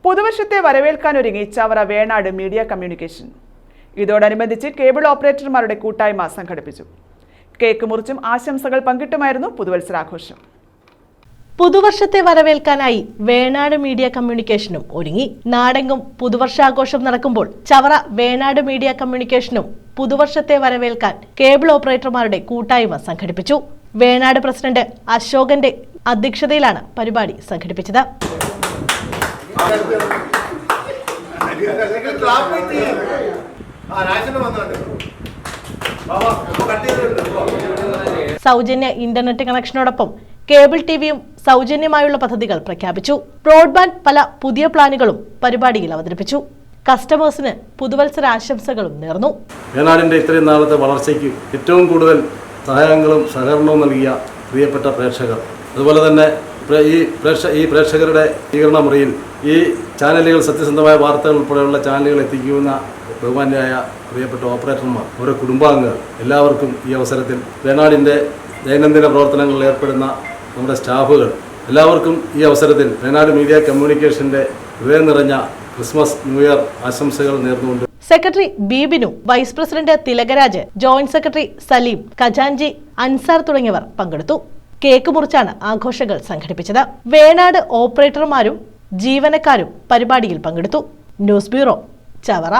പുതുവർഷത്തെ വരവേൽക്കാനൊരുങ്ങി Chavara Venad media communication. ഇതോടനുബന്ധിച്ച് cable ഓപ്പറേറ്റർമാരുടെ കൂട്ടായ്മ സംഘടിപ്പിച്ചു. കേക്ക് മുറിച്ചും ആശംസകൾ പങ്കിട്ടുമായിരുന്നു പുതുവത്സരാഘോഷം. പുതുവർഷത്തെ വരവേൽക്കാനായി വേണാട് മീഡിയ കമ്മ്യൂണിക്കേഷനും ഒരുങ്ങി. നാടെങ്കും പുതുവർഷാഘോഷം നടക്കുമ്പോൾ ചവറ വേണാട് മീഡിയ കമ്മ്യൂണിക്കേഷനും പുതുവർഷത്തെ വരവേൽക്കാൻ കേബിൾ ഓപ്പറേറ്റർമാരുടെ കൂട്ടായ്മ സംഘടിപ്പിച്ചു. വേണാട് പ്രസിഡന്റ് അശോകന്റെ അധ്യക്ഷതയിലാണ് പരിപാടി സംഘടിപ്പിച്ചത്. സൗജന്യ ഇന്റർനെറ്റ് കണക്ഷനോടൊപ്പം കേബിൾ ടിവിയും സൗജന്യമായുള്ള പദ്ധതികൾ പ്രഖ്യാപിച്ചു. ബ്രോഡ്ബാൻഡ് പല പുതിയ പ്ലാനുകളും പരിപാടിയിൽ അവതരിപ്പിച്ചു. കസ്റ്റമേഴ്സിന് പുതുവത്സര ആശംസകളും നേർന്നു. വേണാടിന്റെ ഇത്രയും നാളത്തെ വളർച്ചയ്ക്ക് ഏറ്റവും കൂടുതൽ സഹായങ്ങളും സഹകരണവും നൽകിയ പ്രിയപ്പെട്ട പ്രേക്ഷകർ, അതുപോലെ തന്നെ ഈ പ്രേക്ഷകരുടെ സ്വീകരണ മുറിയിൽ ഈ ചാനലുകൾ, സത്യസന്ധമായ വാർത്തകൾ ഉൾപ്പെടെയുള്ള ചാനലുകൾ എത്തിക്കുന്ന ബഹുമാന്യരായ പ്രിയപ്പെട്ട ഓപ്പറേറ്റർമാർ, ഓരോ കുടുംബാംഗങ്ങൾ, എല്ലാവർക്കും ഈ അവസരത്തിൽ വേണാടിൻ്റെ ദൈനംദിന പ്രവർത്തനങ്ങളിൽ ഏർപ്പെടുന്ന നമ്മുടെ സ്റ്റാഫുകൾ, എല്ലാവർക്കും ഈ അവസരത്തിൽ വേണാട് മീഡിയ കമ്മ്യൂണിക്കേഷൻ്റെ ഹൃദയം നിറഞ്ഞ ക്രിസ്മസ്, ന്യൂ ഇയർ ആശംസകൾ നേർന്നുകൊണ്ട് secretary Bibin, vice president Thilakaraj, joint secretary Saleem, ഖജാൻജി, അൻസാർ തുടങ്ങിയവർ പങ്കെടുത്തു. കേക്ക് മുറിച്ചാണ് ആഘോഷങ്ങൾ സംഘടിപ്പിച്ചത്. വേണാട് ഓപ്പറേറ്റർമാരും ജീവനക്കാരും പരിപാടിയിൽ പങ്കെടുത്തു. News bureau, Chavara.